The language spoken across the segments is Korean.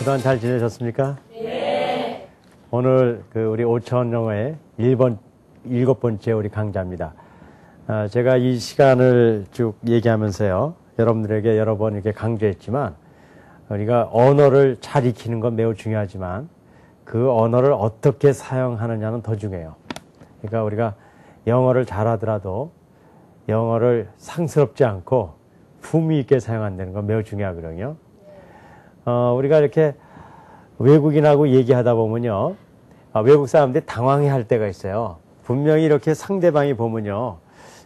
그동안 잘 지내셨습니까? 네. 오늘 우리 오천 영어의 일곱 번째 우리 강좌입니다. 제가 이 시간을 쭉 얘기하면서요, 여러분들에게 여러 번 이렇게 강조했지만, 우리가 언어를 잘 익히는 건 매우 중요하지만, 그 언어를 어떻게 사용하느냐는 더 중요해요. 그러니까 우리가 영어를 잘하더라도 영어를 상스럽지 않고 품위 있게 사용한다는 건 매우 중요하거든요. 우리가 이렇게 외국인하고 얘기하다 보면요, 외국 사람들이 당황해 할 때가 있어요. 분명히 이렇게 상대방이 보면요,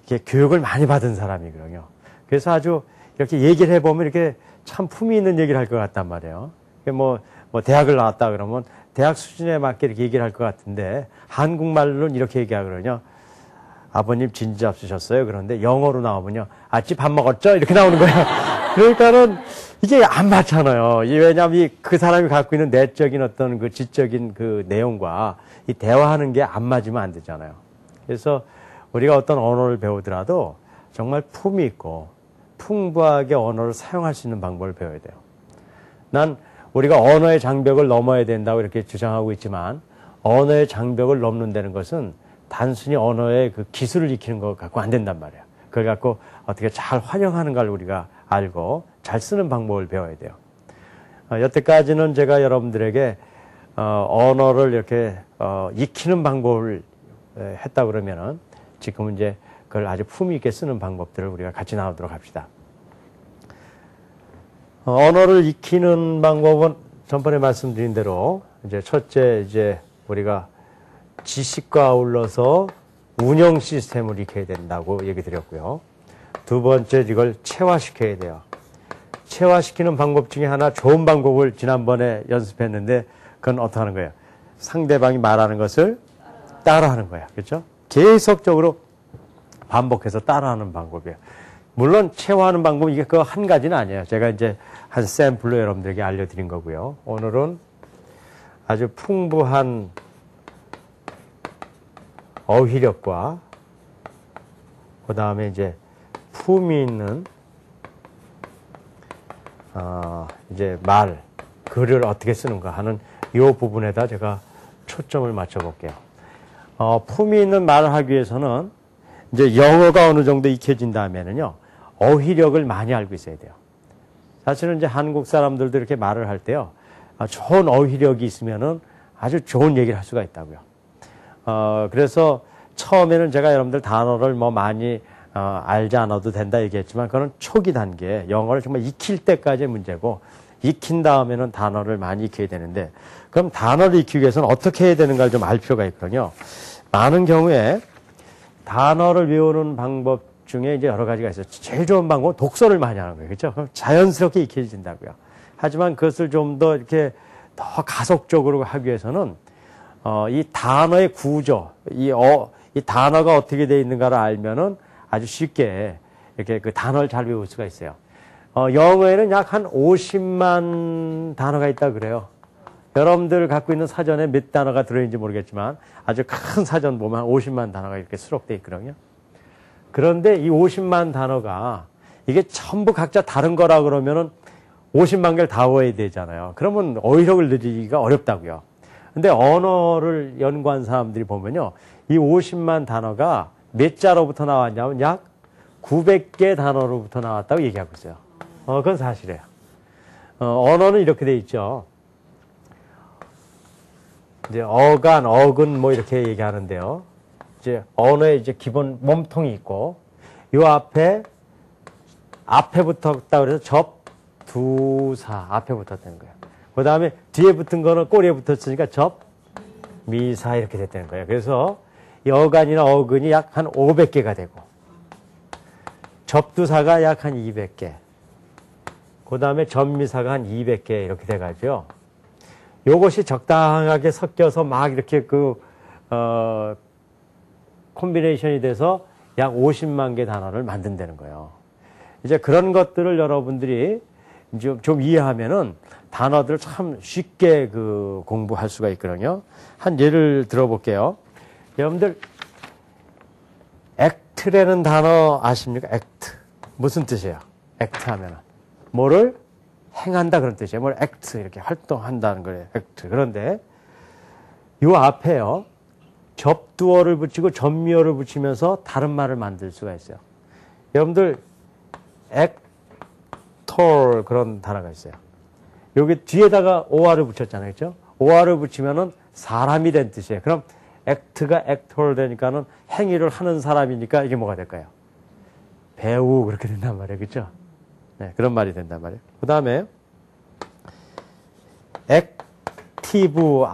이렇게 교육을 많이 받은 사람이거든요. 그래서 아주 이렇게 얘기를 해보면 이렇게 참 품위 있는 얘기를 할 것 같단 말이에요. 뭐 대학을 나왔다 그러면 대학 수준에 맞게 이렇게 얘기를 할 것 같은데, 한국말로는 이렇게 얘기하거든요. 아버님 진지 잡수셨어요? 그런데 영어로 나오면요, 아침 밥 먹었죠? 이렇게 나오는 거예요. 그러니까는 이게 안 맞잖아요. 왜냐하면 그 사람이 갖고 있는 내적인 어떤 그 지적인 그 내용과 이 대화하는 게 안 맞으면 안 되잖아요. 그래서 우리가 어떤 언어를 배우더라도 정말 품이 있고 풍부하게 언어를 사용할 수 있는 방법을 배워야 돼요. 난 우리가 언어의 장벽을 넘어야 된다고 이렇게 주장하고 있지만, 언어의 장벽을 넘는다는 것은 단순히 언어의 그 기술을 익히는 것 갖고 안 된단 말이에요. 그걸 갖고 어떻게 잘 활용하는 걸 우리가 알고 잘 쓰는 방법을 배워야 돼요. 여태까지는 제가 여러분들에게 언어를 이렇게 익히는 방법을 했다 그러면은, 지금은 이제 그걸 아주 품위 있게 쓰는 방법들을 우리가 같이 나누도록 합시다. 언어를 익히는 방법은 전번에 말씀드린 대로 이제 첫째, 이제 우리가 지식과 아울러서 운영 시스템을 익혀야 된다고 얘기 드렸고요. 두 번째, 이걸 체화시켜야 돼요. 체화시키는 방법 중에 하나, 좋은 방법을 지난번에 연습했는데, 그건 어떻게 하는 거예요? 상대방이 말하는 것을 따라하는 거예요. 그렇죠? 계속적으로 반복해서 따라하는 방법이에요. 물론 체화하는 방법은 이게 그 한 가지는 아니에요. 제가 이제 한 샘플로 여러분들에게 알려드린 거고요. 오늘은 아주 풍부한 어휘력과 그 다음에 이제 품위 있는 이제 글을 어떻게 쓰는가 하는 이 부분에다 제가 초점을 맞춰 볼게요. 품위 있는 말을 하기 위해서는 이제 영어가 어느 정도 익혀진다면은요, 어휘력을 많이 알고 있어야 돼요. 사실은 이제 한국 사람들도 이렇게 말을 할 때요, 좋은 어휘력이 있으면은 아주 좋은 얘기를 할 수가 있다고요. 그래서 처음에는 제가 여러분들 단어를 뭐 많이 알지 않아도 된다 얘기했지만, 그거는 초기 단계, 영어를 정말 익힐 때까지의 문제고, 익힌 다음에는 단어를 많이 익혀야 되는데, 그럼 단어를 익히기 위해서는 어떻게 해야 되는가를 좀 알 필요가 있거든요. 많은 경우에 단어를 외우는 방법 중에 이제 여러 가지가 있어요. 제일 좋은 방법은 독서를 많이 하는 거예요. 그렇죠? 그럼 자연스럽게 익혀진다고요. 하지만 그것을 좀 더 이렇게 더 가속적으로 하기 위해서는 이 단어의 구조, 이 단어가 어떻게 되어 있는가를 알면은 아주 쉽게 이렇게 그 단어를 잘 외울 수가 있어요. 영어에는 약 한 50만 단어가 있다 그래요. 여러분들 갖고 있는 사전에 몇 단어가 들어있는지 모르겠지만, 아주 큰 사전 보면 한 50만 단어가 이렇게 수록되어 있거든요. 그런데 이 50만 단어가 이게 전부 각자 다른 거라 그러면은 50만 개를 다 외워야 되잖아요. 그러면 어휘력을 늘리기가 어렵다고요. 근데 언어를 연구한 사람들이 보면요, 이 50만 단어가 몇 자로부터 나왔냐면 약 900개 단어로부터 나왔다고 얘기하고 있어요. 그건 사실이에요. 언어는 이렇게 돼 있죠. 이제 어간, 어근 뭐 이렇게 얘기하는데요. 이제 언어의 이제 기본 몸통이 있고, 요 앞에 붙었다 그래서 접, 두, 사 앞에 붙었다는 거예요. 그 다음에 뒤에 붙은 거는 꼬리에 붙었으니까 접, 미, 사 이렇게 됐다는 거예요. 그래서 이 어간이나 어근이 약 한 500개가 되고, 접두사가 약 한 200개, 그 다음에 접미사가 한 200개 이렇게 돼가지고, 요것이 적당하게 섞여서 막 이렇게 콤비네이션이 돼서 약 50만 개 단어를 만든다는 거예요. 이제 그런 것들을 여러분들이 좀 이해하면은 단어들을 참 쉽게 공부할 수가 있거든요. 한 예를 들어볼게요. 여러분들, 액트라는 단어 아십니까? 액트. 무슨 뜻이에요? 액트 하면은. 뭐를 행한다 그런 뜻이에요. 뭘 act 이렇게 활동한다는 거예요. act. 그런데 요 앞에요. 접두어를 붙이고 전미어를 붙이면서 다른 말을 만들 수가 있어요. 여러분들 actor 그런 단어가 있어요. 여기 뒤에다가 or를 붙였잖아요. 그렇죠? or를 붙이면은 사람이 된 뜻이에요. 그럼 act가 actor 되니까는 행위를 하는 사람이니까 이게 뭐가 될까요? 배우 그렇게 된단 말이에요. 그렇죠? 네, 그런 말이 된단 말이에요. 그다음에 active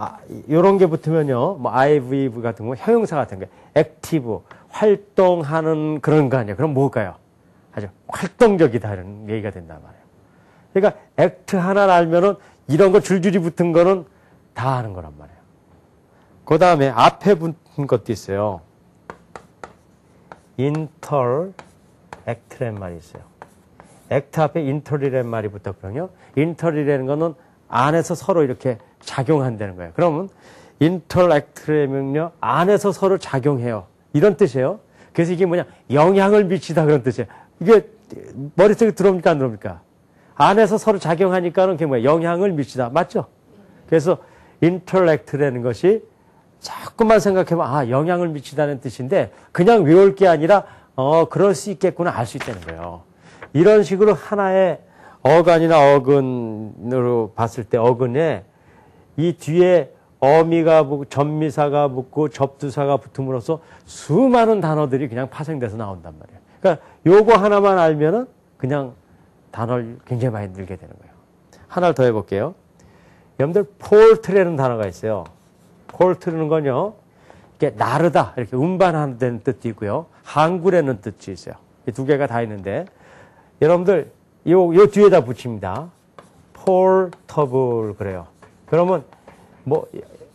이런 게 붙으면요. 뭐 IVV 같은 거 형용사 같은 거 active 활동하는 그런 거 아니에요. 그럼 뭘까요? 아주 활동적이다 이런 얘기가 된단 말이에요. 그러니까 act 하나를 알면은 이런 거 줄줄이 붙은 거는 다 하는 거란 말이에요. 그다음에 앞에 붙은 것도 있어요. interact라는 말이 있어요. act 앞에 inter이라는 말이 붙었거든요. inter이라는 거는 안에서 서로 이렇게 작용한다는 거예요. 그러면 interact라면요 안에서 서로 작용해요. 이런 뜻이에요. 그래서 이게 뭐냐 영향을 미치다 그런 뜻이에요. 이게 머릿속에 들어옵니까 안 들어옵니까? 안에서 서로 작용하니까는 그게 뭐야 영향을 미치다 맞죠? 그래서 interact라는 것이 자꾸만 생각해보면 아 영향을 미치다는 뜻인데 그냥 외울 게 아니라 그럴 수 있겠구나 알 수 있다는 거예요. 이런 식으로 하나의 어간이나 어근으로 봤을 때 어근에 이 뒤에 어미가 붙고 전미사가 붙고 접두사가 붙음으로써 수많은 단어들이 그냥 파생돼서 나온단 말이에요. 그러니까 요거 하나만 알면은 그냥 단어를 굉장히 많이 늘게 되는 거예요. 하나를 더 해볼게요. 여러분들 폴트라는 단어가 있어요. 폴트라는 건요. 이렇게 나르다 이렇게 운반하는 뜻도 있고요. 항구라는 뜻이 있어요. 이 두 개가 다 있는데 여러분들 요 뒤에다 붙입니다. portable 그래요. 그러면 뭐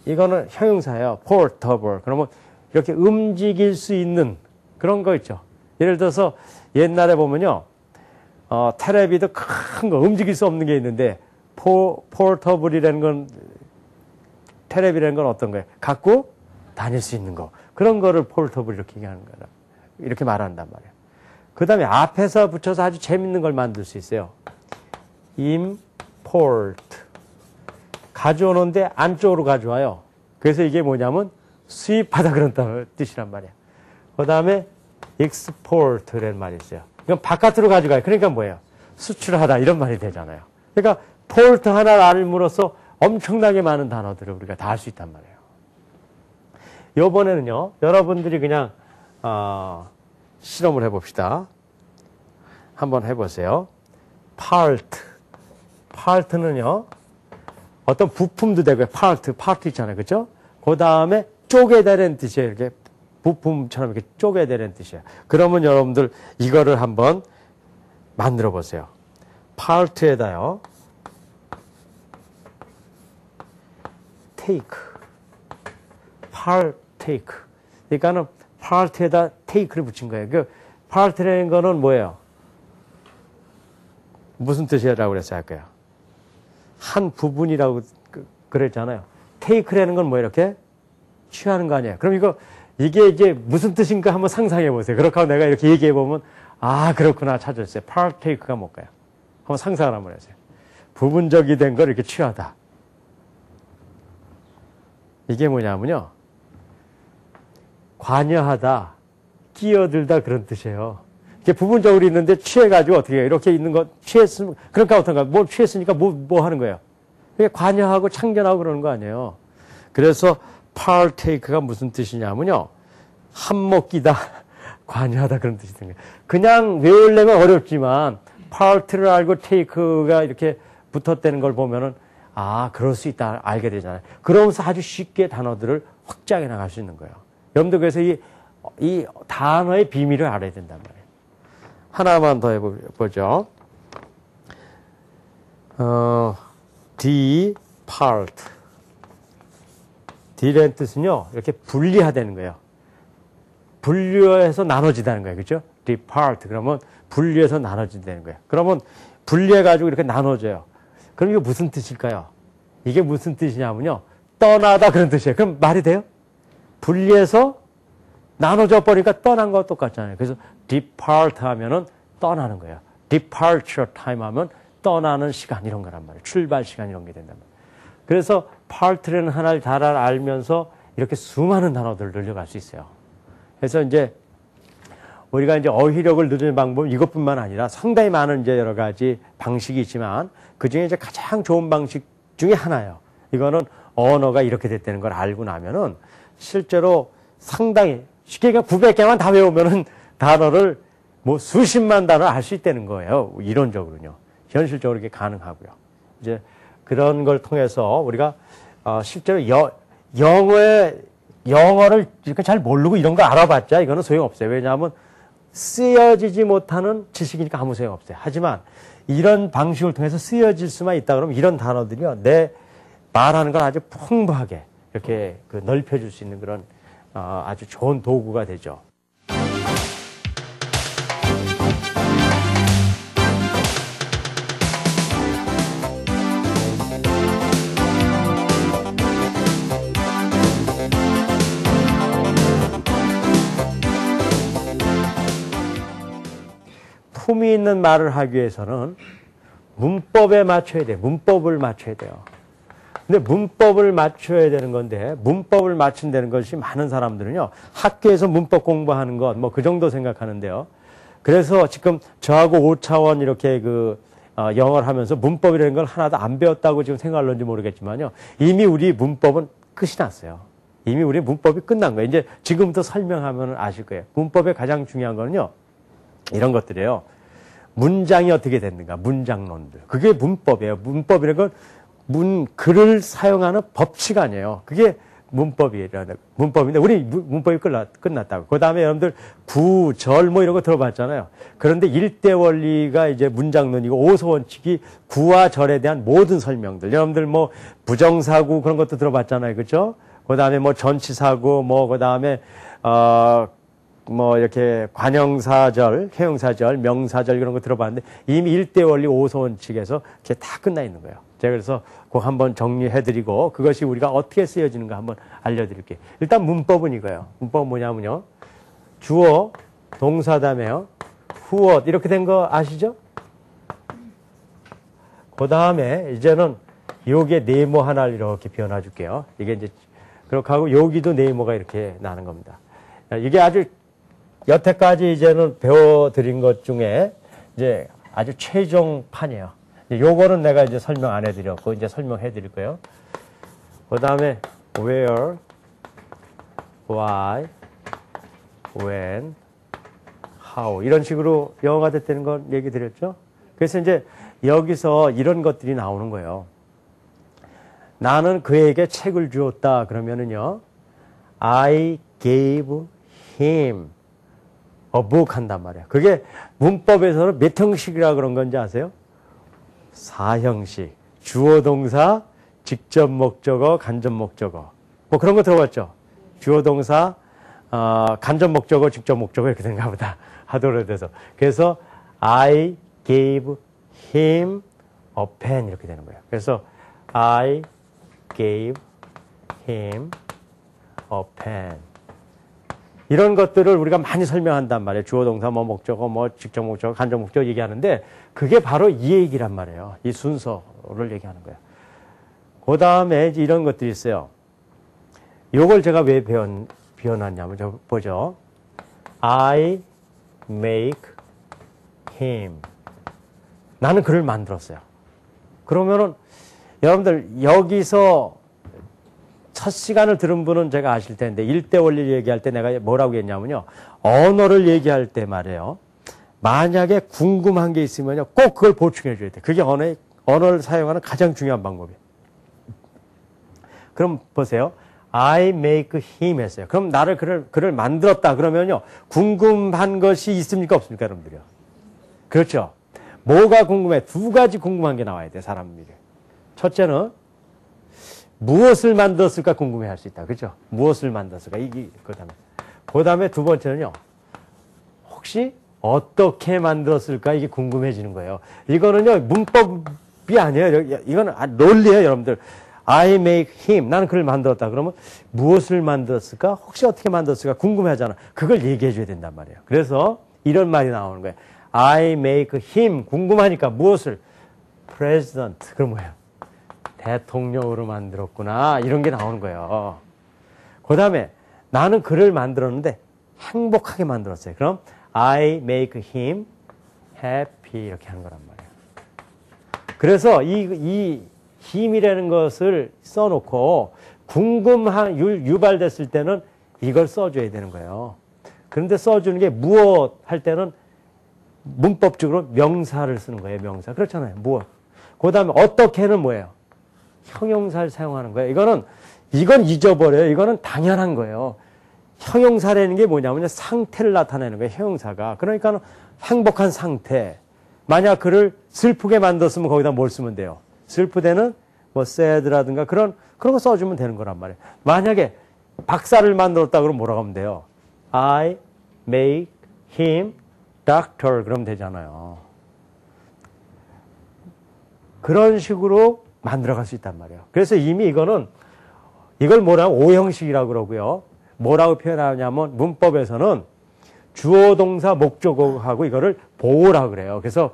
이거는 형용사예요. portable. 그러면 이렇게 움직일 수 있는 그런 거 있죠. 예를 들어서 옛날에 보면요. 텔레비도 큰 거 움직일 수 없는 게 있는데 portable이라는 건 텔레비라는 건 어떤 거예요? 갖고 다닐 수 있는 거. 그런 거를 portable 이렇게 얘기하는 거라. 이렇게 말한단 말이에요. 그 다음에 앞에서 붙여서 아주 재밌는 걸 만들 수 있어요. import. 가져오는데 안쪽으로 가져와요. 그래서 이게 뭐냐면 수입하다 그런 뜻이란 말이에요. 그 다음에 export라는 말이 있어요. 이건 바깥으로 가져가요. 그러니까 뭐예요? 수출하다 이런 말이 되잖아요. 그러니까 port 하나를 알므로써 엄청나게 많은 단어들을 우리가 다 할 수 있단 말이에요. 이번에는요. 여러분들이 그냥 실험을 해봅시다. 한번 해보세요. part. part는요. 어떤 부품도 되고요. part 있잖아요. 그렇죠? 그 다음에 쪼개다라는 뜻이에요. 이렇게 부품처럼 이렇게 쪼개다라는 뜻이에요. 그러면 여러분들 이거를 한번 만들어 보세요. part에다요. take. partake. 그러니까는 part에다 take를 붙인 거예요. 그 part라는 거는 뭐예요? 무슨 뜻이라고 그랬어야 할까요? 한 부분이라고 그랬잖아요. take라는 건 뭐 이렇게 취하는 거 아니에요. 그럼 이게 이제 무슨 뜻인가 한번 상상해 보세요. 그렇게 하고 내가 이렇게 얘기해 보면 아 그렇구나 찾았어요. partake가 뭘까요? 한번 상상을 한번 해보세요. 부분적이 된 걸 이렇게 취하다. 이게 뭐냐면요. 관여하다, 끼어들다 그런 뜻이에요. 이게 부분적으로 있는데 취해가지고 어떻게 해요? 이렇게 있는 거 취했으면 그러니까 어떤가? 뭘 취했으니까 뭐 하는 거예요? 이게 관여하고 참견하고 그러는 거 아니에요. 그래서 partake가 무슨 뜻이냐면요. 한몫끼다, 관여하다 그런 뜻이 된 거예요. 그냥 외우려면 어렵지만 part를 알고 take가 이렇게 붙었다는 걸 보면은 아 그럴 수 있다 알게 되잖아요. 그러면서 아주 쉽게 단어들을 확장해 나갈 수 있는 거예요. 여러분들 그래서 이 단어의 비밀을 알아야 된단 말이에요. 하나만 더 해보죠. depart. d라는 뜻은요, 이렇게 분리하다는 거예요. 분리해서 나눠지다는 거예요. 그죠? depart. 그러면 분리해서 나눠진다는 거예요. 그러면 분리해가지고 이렇게 나눠져요. 그럼 이게 무슨 뜻일까요? 이게 무슨 뜻이냐면요, 떠나다 그런 뜻이에요. 그럼 말이 돼요? 분리해서 나눠져 버리니까 떠난 거와 똑같잖아요. 그래서 depart 하면은 떠나는 거예요. departure time 하면 떠나는 시간 이런 거란 말이에요. 출발 시간 이런 게 된단 말이에요. 그래서 part라는 하나를 잘 알면서 이렇게 수많은 단어들을 늘려갈 수 있어요. 그래서 이제 우리가 이제 어휘력을 늘리는 방법은 이것뿐만 아니라 상당히 많은 이제 여러 가지 방식이 있지만 그 중에 이제 가장 좋은 방식 중에 하나예요. 이거는 언어가 이렇게 됐다는 걸 알고 나면은 실제로 상당히 쉽게 900개만 다 외우면은 단어를 뭐 수십만 단어 알 수 있다는 거예요. 이론적으로는요. 현실적으로 이게 가능하고요. 이제 그런 걸 통해서 우리가 실제로 영어를 이렇게 잘 모르고 이런 거 알아봤자 이거는 소용없어요. 왜냐하면 쓰여지지 못하는 지식이니까 아무 소용없어요. 하지만 이런 방식을 통해서 쓰여질 수만 있다 그러면 이런 단어들이요. 내 말하는 걸 아주 풍부하게 이렇게 넓혀줄 수 있는 그런 아주 좋은 도구가 되죠. 품위 있는 말을 하기 위해서는 문법에 맞춰야 돼요. 문법을 맞춰야 돼요. 근데 문법을 맞춰야 되는 건데 문법을 맞춘다는 것이 많은 사람들은요. 학교에서 문법 공부하는 것 뭐 그 정도 생각하는데요. 그래서 지금 저하고 5차원 이렇게 영어를 하면서 문법이라는 걸 하나도 안 배웠다고 지금 생각하는지 모르겠지만요. 이미 우리 문법은 끝이 났어요. 이미 우리 문법이 끝난 거예요. 이제 지금부터 설명하면 아실 거예요. 문법의 가장 중요한 거는요. 이런 것들이에요. 문장이 어떻게 됐는가, 문장론들. 그게 문법이에요. 문법이라는 건 글을 사용하는 법칙 아니에요. 그게 문법인데, 우리 문법이 끝났다고. 그 다음에 여러분들 구, 절 뭐 이런 거 들어봤잖아요. 그런데 일대 원리가 이제 문장론이고 오소원칙이 구와 절에 대한 모든 설명들. 여러분들 뭐 부정사구 그런 것도 들어봤잖아요. 그죠? 그 다음에 뭐 전치사구, 그 다음에, 이렇게 관형사절, 회형사절, 명사절 이런 거 들어봤는데 이미 일대 원리 오소원칙에서 이게 다 끝나 있는 거예요. 제가 그래서 꼭 한번 정리해드리고 그것이 우리가 어떻게 쓰여지는가 한번 알려드릴게요. 일단 문법은 이거예요. 문법은 뭐냐면요. 주어, 동사 다음에요. 후어 이렇게 된 거 아시죠? 그 다음에 이제는 여기에 네모 하나를 이렇게 변화줄게요. 이게 이제 그렇게 하고 여기도 네모가 이렇게 나는 겁니다. 이게 아주 여태까지 이제는 배워드린 것 중에 이제 아주 최종판이에요. 요거는 내가 이제 설명 안 해드렸고, 이제 설명해 드릴 거예요. 그 다음에, where, why, when, how. 이런 식으로 영어가 됐다는 건 얘기 드렸죠? 그래서 이제 여기서 이런 것들이 나오는 거예요. 나는 그에게 책을 주었다. 그러면은요, I gave him a book 한단 말이에요. 그게 문법에서는 몇 형식이라 그런 건지 아세요? 4형식. 주어 동사, 직접 목적어, 간접 목적어. 뭐 그런 거 들어봤죠? 주어 동사, 간접 목적어, 직접 목적어 이렇게 된가 보다. 하도 오래돼서. 그래서 I gave him a pen 이렇게 되는 거예요. 그래서 I gave him a pen. 이런 것들을 우리가 많이 설명한단 말이에요. 주어 동사, 목적어, 직접 목적어, 간접 목적어 얘기하는데 그게 바로 이 얘기란 말이에요. 이 순서를 얘기하는 거예요. 그 다음에 이런 것들이 있어요. 요걸 제가 왜 배워놨냐면, 보죠. I make him. 나는 그를 만들었어요. 그러면은 여러분들 여기서 첫 시간을 들은 분은 제가 아실 텐데 일대 원리를 얘기할 때 내가 뭐라고 했냐면요. 언어를 얘기할 때 말이에요. 만약에 궁금한 게 있으면요. 꼭 그걸 보충해 줘야 돼. 그게 언어를 사용하는 가장 중요한 방법이에요. 그럼 보세요. I make him 했어요. 그럼 나를 그를 만들었다. 그러면요. 궁금한 것이 있습니까? 없습니까? 여러분들이요. 그렇죠. 뭐가 궁금해? 두 가지 궁금한 게 나와야 돼. 사람들이. 첫째는 무엇을 만들었을까 궁금해 할 수 있다. 그죠? 무엇을 만들었을까? 그 다음에 두 번째는요. 혹시 어떻게 만들었을까? 이게 궁금해지는 거예요. 이거는요, 문법이 아니에요. 이거는 논리예요, 여러분들. I make him. 나는 그를 만들었다. 그러면 무엇을 만들었을까? 혹시 어떻게 만들었을까? 궁금해 하잖아. 그걸 얘기해 줘야 된단 말이에요. 그래서 이런 말이 나오는 거예요. I make him. 궁금하니까 무엇을? president. 그럼 뭐예요? 대통령으로 만들었구나. 이런 게 나오는 거예요. 그 다음에 나는 그를 만들었는데 행복하게 만들었어요. 그럼 I make him happy 이렇게 하는 거란 말이에요. 그래서 이 힘이라는 것을 써놓고 유발됐을 때는 이걸 써줘야 되는 거예요. 그런데 써주는 게 무엇 할 때는 문법적으로 명사를 쓰는 거예요. 명사. 그렇잖아요. 무엇. 그 다음에 어떻게는 뭐예요? 형용사를 사용하는 거예요. 이건 잊어버려요. 이거는 당연한 거예요. 형용사라는 게 뭐냐면 상태를 나타내는 거예요. 형용사가. 그러니까 행복한 상태. 만약 그를 슬프게 만들었으면 거기다 뭘 쓰면 돼요? 슬프대는 뭐 sad라든가 그런 거 써주면 되는 거란 말이에요. 만약에 박사를 만들었다 그러면 뭐라고 하면 돼요? I make him doctor 그러면 되잖아요. 그런 식으로 만들어갈 수 있단 말이에요. 그래서 이미 이걸 뭐라고 오형식이라고 그러고요. 뭐라고 표현하냐면 문법에서는 주어 동사 목적어하고 이거를 보호라고 그래요. 그래서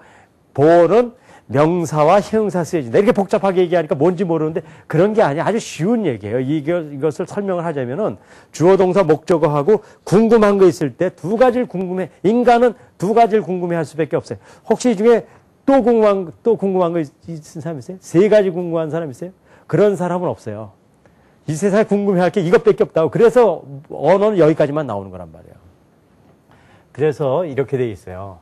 보호는 명사와 형용사 쓰여진다. 이렇게 복잡하게 얘기하니까 뭔지 모르는데 그런 게 아니야. 아주 쉬운 얘기예요. 이것을 설명을 하자면은 주어 동사 목적어하고 궁금한 거 있을 때 두 가지를 궁금해. 인간은 두 가지를 궁금해 할 수밖에 없어요. 혹시 이 중에 또 궁금한 거 있는 사람 있어요? 세 가지 궁금한 사람 있어요? 그런 사람은 없어요. 이 세상에 궁금해 할 게 이것밖에 없다고. 그래서 언어는 여기까지만 나오는 거란 말이에요. 그래서 이렇게 돼 있어요.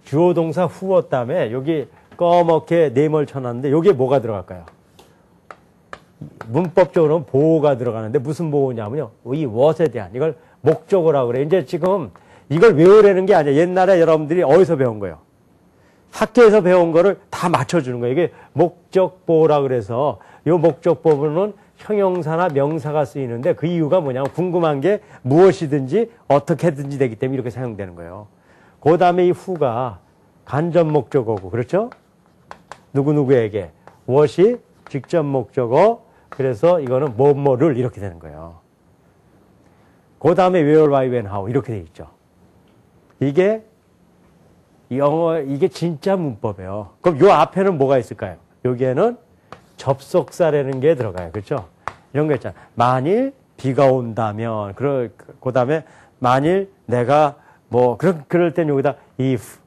주어 동사 후어 다음에 여기 꺼멓게 네모를 쳐놨는데 여기에 뭐가 들어갈까요? 문법적으로는 보호가 들어가는데 무슨 보호냐면요. 이 what에 대한 이걸 목적어라고 그래요. 이제 지금 이걸 외우려는 게 아니에요. 옛날에 여러분들이 어디서 배운 거예요? 학교에서 배운 거를 다 맞춰주는 거예요. 이게 목적보호라 그래서 이 목적보호는 형용사나 명사가 쓰이는데 그 이유가 뭐냐면 궁금한 게 무엇이든지 어떻게든지 되기 때문에 이렇게 사용되는 거예요. 그 다음에 이 후가 간접 목적어고 그렇죠? 누구누구에게 what이 직접 목적어 그래서 이거는 뭐뭐를 이렇게 되는 거예요. 그 다음에 where, why, when, how 이렇게 돼 있죠. 이게 진짜 문법이에요. 그럼 요 앞에는 뭐가 있을까요? 여기에는 접속사라는 게 들어가요. 그렇죠? 이런 거 있잖아요. 만일 비가 온다면, 그 다음에 만일 내가 그럴 땐 여기다 if,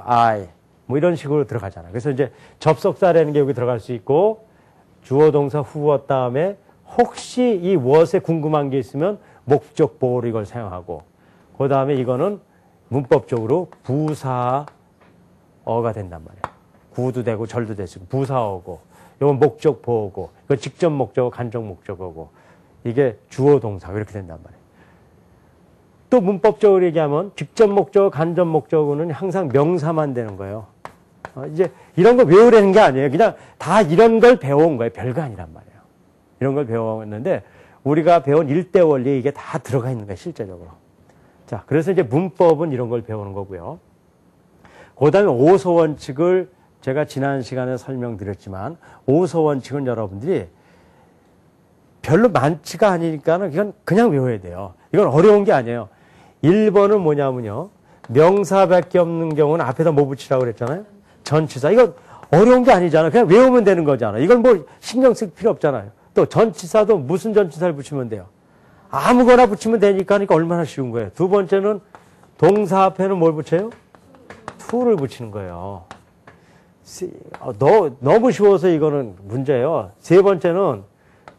I, 이런 식으로 들어가잖아요. 그래서 이제 접속사라는 게 여기 들어갈 수 있고, 주어 동사 후어 다음에 혹시 이 what에 궁금한 게 있으면 목적 보호로 이걸 사용하고, 그 다음에 이거는 문법적으로 부사어가 된단 말이에요. 구도 되고 절도 되고 부사어고 이건 목적 보호고 이건 직접 목적어 간접 목적어고 이게 주어 동사 이렇게 된단 말이에요. 또 문법적으로 얘기하면 직접 목적어 간접 목적어는 항상 명사만 되는 거예요. 이제 이런 거 외우려는 게 아니에요. 그냥 다 이런 걸 배워온 거예요. 별거 아니란 말이에요. 이런 걸 배워왔는데 우리가 배운 일대 원리에 이게 다 들어가 있는 거예요. 실제적으로. 자, 그래서 이제 문법은 이런 걸 배우는 거고요. 그 다음에 오서 원칙을 제가 지난 시간에 설명드렸지만 오서 원칙은 여러분들이 별로 많지가 않으니까는 이건 그냥 외워야 돼요. 이건 어려운 게 아니에요. 1번은 뭐냐면요. 명사밖에 없는 경우는 앞에다 뭐 붙이라고 그랬잖아요. 전치사. 이건 어려운 게 아니잖아요. 그냥 외우면 되는 거잖아요. 이건 뭐 신경 쓸 필요 없잖아요. 또 전치사도 무슨 전치사를 붙이면 돼요. 아무거나 붙이면 되니까 하니까 얼마나 쉬운 거예요. 두 번째는 동사 앞에는 뭘 붙여요? to를 붙이는 거예요. 너무 쉬워서 이거는 문제예요. 세 번째는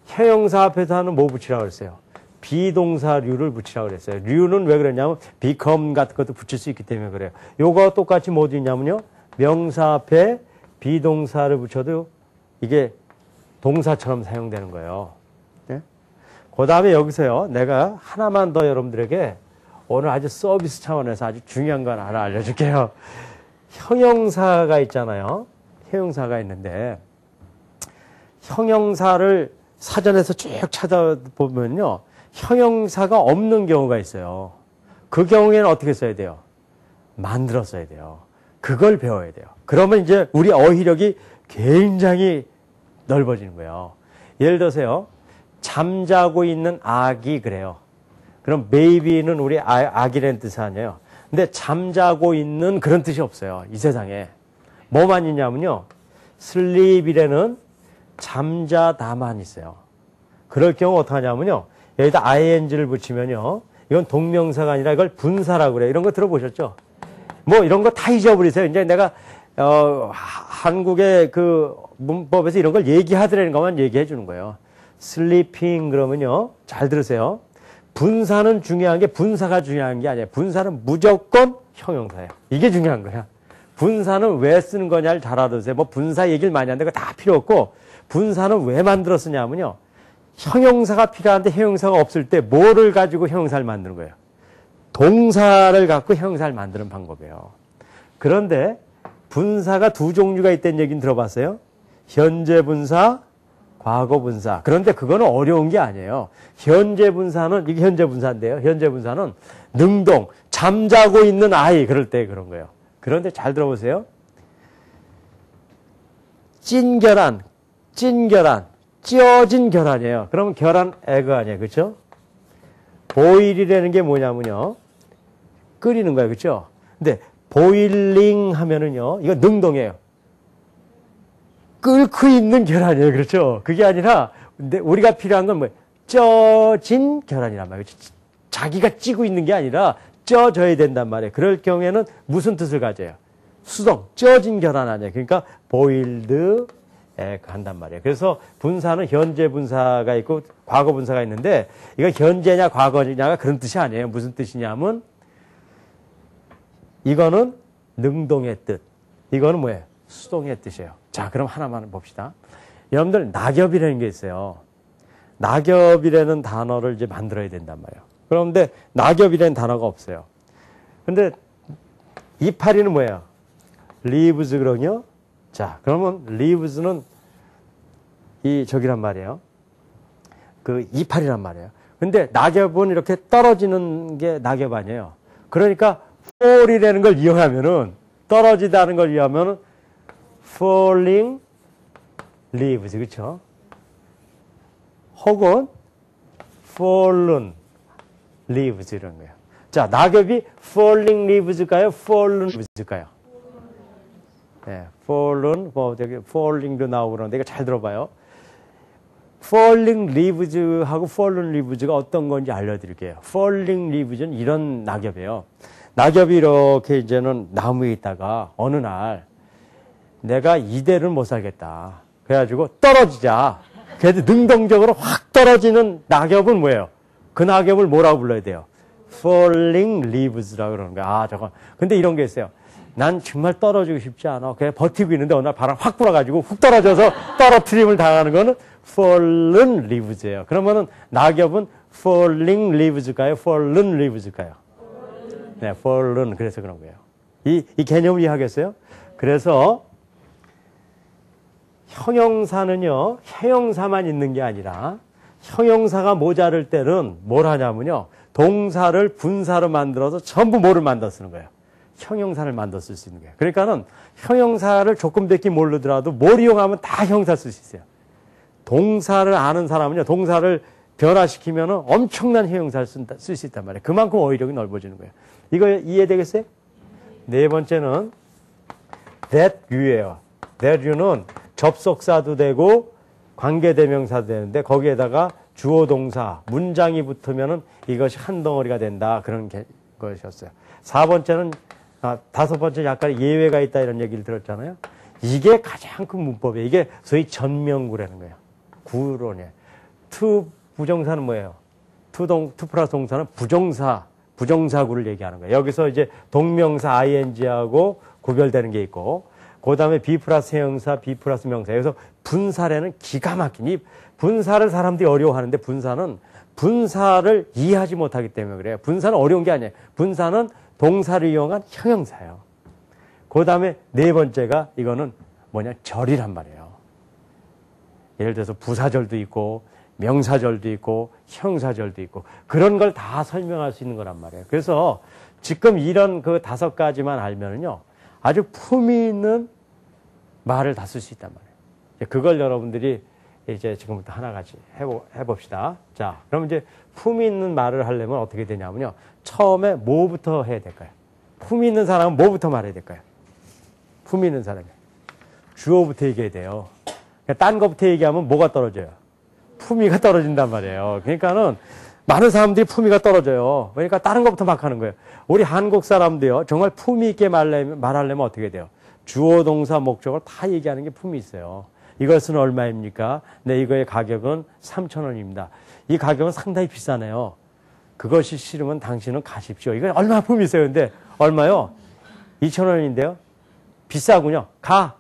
형용사 앞에서 하는 뭐 붙이라고 그랬어요? 비동사류를 붙이라고 그랬어요. 류는 왜 그랬냐면 become 같은 것도 붙일 수 있기 때문에 그래요. 요거와 똑같이 뭐 있냐면요. 명사 앞에 비동사를 붙여도 이게 동사처럼 사용되는 거예요. 네? 그 다음에 여기서요. 내가 하나만 더 여러분들에게 오늘 아주 서비스 차원에서 아주 중요한 걸 하나 알려줄게요. 형용사가 있잖아요. 형용사가 있는데 형용사를 사전에서 쭉 찾아보면요. 형용사가 없는 경우가 있어요. 그 경우에는 어떻게 써야 돼요? 만들어 써야 돼요. 그걸 배워야 돼요. 그러면 이제 우리 어휘력이 굉장히 넓어지는 거예요. 예를 들어서요. 잠자고 있는 아기 그래요. 그럼 baby는 우리 아기라는 뜻이 아니에요. 근데 잠자고 있는 그런 뜻이 없어요. 이 세상에. 뭐만 있냐면요. sleep이라는 잠자다만 있어요. 그럴 경우 어떡하냐면요. 여기다 ing를 붙이면요. 이건 동명사가 아니라 이걸 분사라고 그래요. 이런 거 들어보셨죠? 뭐 이런 거 다 잊어버리세요. 이제 내가 한국의 그 문법에서 이런 걸 얘기하더라는 것만 얘기해 주는 거예요. sleeping 그러면요. 잘 들으세요. 분사는 중요한 게 분사가 중요한 게 아니에요. 분사는 무조건 형용사예요. 이게 중요한 거야. 분사는 왜 쓰는 거냐를 잘 알아두세요. 뭐 분사 얘기를 많이 하는데 그거 다 필요 없고 분사는 왜 만들어 쓰냐면요. 형용사가 필요한데 형용사가 없을 때 뭐를 가지고 형용사를 만드는 거예요? 동사를 갖고 형용사를 만드는 방법이에요. 그런데 분사가 두 종류가 있다는 얘기는 들어봤어요? 현재 분사, 과거 분사. 그런데 그거는 어려운 게 아니에요. 현재 분사는, 이게 현재 분사인데요. 현재 분사는 능동, 잠자고 있는 아이, 그럴 때 그런 거예요. 그런데 잘 들어보세요. 찐결한, 찌어진 결한이에요. 그러면 결한 에그 아니에요. 그렇죠? 보일이라는 게 뭐냐면요. 끓이는 거예요. 그렇죠? 근데 보일링 하면은요. 이거 능동이에요. 끓고 있는 계란이에요. 그렇죠? 그게 아니라 근데 우리가 필요한 건 뭐예요? 쪄진 계란이란 말이에요. 자기가 찌고 있는 게 아니라 쪄져야 된단 말이에요. 그럴 경우에는 무슨 뜻을 가져요? 수동, 쪄진 계란 아니에요. 그러니까 boiled egg 한단 말이에요. 그래서 분사는 현재 분사가 있고 과거 분사가 있는데 이거 현재냐 과거냐가 그런 뜻이 아니에요. 무슨 뜻이냐면 이거는 능동의 뜻. 이거는 뭐예요? 수동의 뜻이에요. 자, 그럼 하나만 봅시다. 여러분들, 낙엽이라는 게 있어요. 낙엽이라는 단어를 이제 만들어야 된단 말이에요. 그런데 낙엽이라는 단어가 없어요. 근데 이파리는 뭐예요? leaves 그러냐? 자, 그러면 leaves는 저기란 말이에요. 그 이파리란 말이에요. 근데 낙엽은 이렇게 떨어지는 게 낙엽 아니에요. 그러니까 fall이라는 걸 이용하면은 떨어지다는 걸 이용하면은 falling leaves 그렇죠? 혹은 fallen leaves 이런 거예요. 자, 낙엽이 falling leaves일까요? fallen leaves일까요? 네, fallen 뭐 저기 falling도 나오고 그러는데 이거 잘 들어봐요. falling leaves하고 fallen leaves가 어떤 건지 알려드릴게요. falling leaves는 이런 낙엽이에요. 낙엽이 이렇게 이제는 나무에 있다가 어느 날 내가 이대로는 못 살겠다. 그래가지고 떨어지자. 그래도 능동적으로 확 떨어지는 낙엽은 뭐예요? 그 낙엽을 뭐라고 불러야 돼요? falling leaves라고 그러는 거야. 아, 저거. 근데 이런 게 있어요. 난 정말 떨어지고 싶지 않아. 그냥 버티고 있는데 어느 날 바람 확 불어가지고 훅 떨어져서 떨어뜨림을 당하는 거는 fallen leaves예요. 그러면은 낙엽은 falling leaves일까요? fallen leaves일까요? 네, fallen. 그래서 그런 거예요. 이 개념을 이해하겠어요? 그래서 형용사는요, 형용사만 있는 게 아니라 형용사가 모자랄 때는 뭘 하냐면요, 동사를 분사로 만들어서 전부 뭐를 만들어 쓰는 거예요? 형용사를 만들어 쓸 수 있는 거예요. 그러니까는 형용사를 조금밖에 모르더라도 뭘 이용하면 다 형용사 쓸 수 있어요. 동사를 아는 사람은요, 동사를 변화시키면 엄청난 형용사를 쓸 수 있단 말이에요. 그만큼 어휘력이 넓어지는 거예요. 이거 이해되겠어요? 네 번째는 that you예요. that you는 접속사도 되고 관계대명사도 되는데 거기에다가 주어 동사, 문장이 붙으면은 이것이 한 덩어리가 된다. 그런 것이었어요. 4번째는, 다섯 번째 약간 예외가 있다 이런 얘기를 들었잖아요. 이게 가장 큰 문법이에요. 이게 소위 전명구라는 거예요. 구론이에요. to 부정사는 뭐예요? to 플러스 동사는 부정사구를 얘기하는 거예요. 여기서 이제 동명사 ing하고 구별되는 게 있고, 그 다음에 be 플러스 형용사, be 플러스 명사. 여기서 분사라는 기가 막힌, 이 분사를 사람들이 어려워하는데 분사를 이해하지 못하기 때문에 그래요. 분사는 어려운 게 아니에요. 분사는 동사를 이용한 형용사예요. 그 다음에 네 번째가 이거는 뭐냐, 절이란 말이에요. 예를 들어서 부사절도 있고 명사절도 있고 형사절도 있고 그런 걸 다 설명할 수 있는 거란 말이에요. 그래서 지금 이런 그 5가지만 알면은요, 아주 품위 있는 말을 다 쓸 수 있단 말이에요. 그걸 여러분들이 이제 지금부터 하나같이 해봅시다. 자, 그럼 이제 품위 있는 말을 하려면 어떻게 되냐면요, 처음에 뭐부터 해야 될까요? 품위 있는 사람은 뭐부터 말해야 될까요? 품위 있는 사람이. 주어부터 얘기해야 돼요. 그러니까 딴 것부터 얘기하면 뭐가 떨어져요? 품위가 떨어진단 말이에요. 그러니까는 많은 사람들이 품위가 떨어져요. 그러니까 다른 것부터 막 하는 거예요. 우리 한국 사람도요, 정말 품위 있게 말하려면 어떻게 돼요? 주어, 동사, 목적을 다 얘기하는 게 품이 있어요. 이것은 얼마입니까? 네, 이거의 가격은 3,000원입니다. 이 가격은 상당히 비싸네요. 그것이 싫으면 당신은 가십시오. 이건 얼마나 품이 있어요. 근데 얼마요? 2,000원인데요. 비싸군요. 가.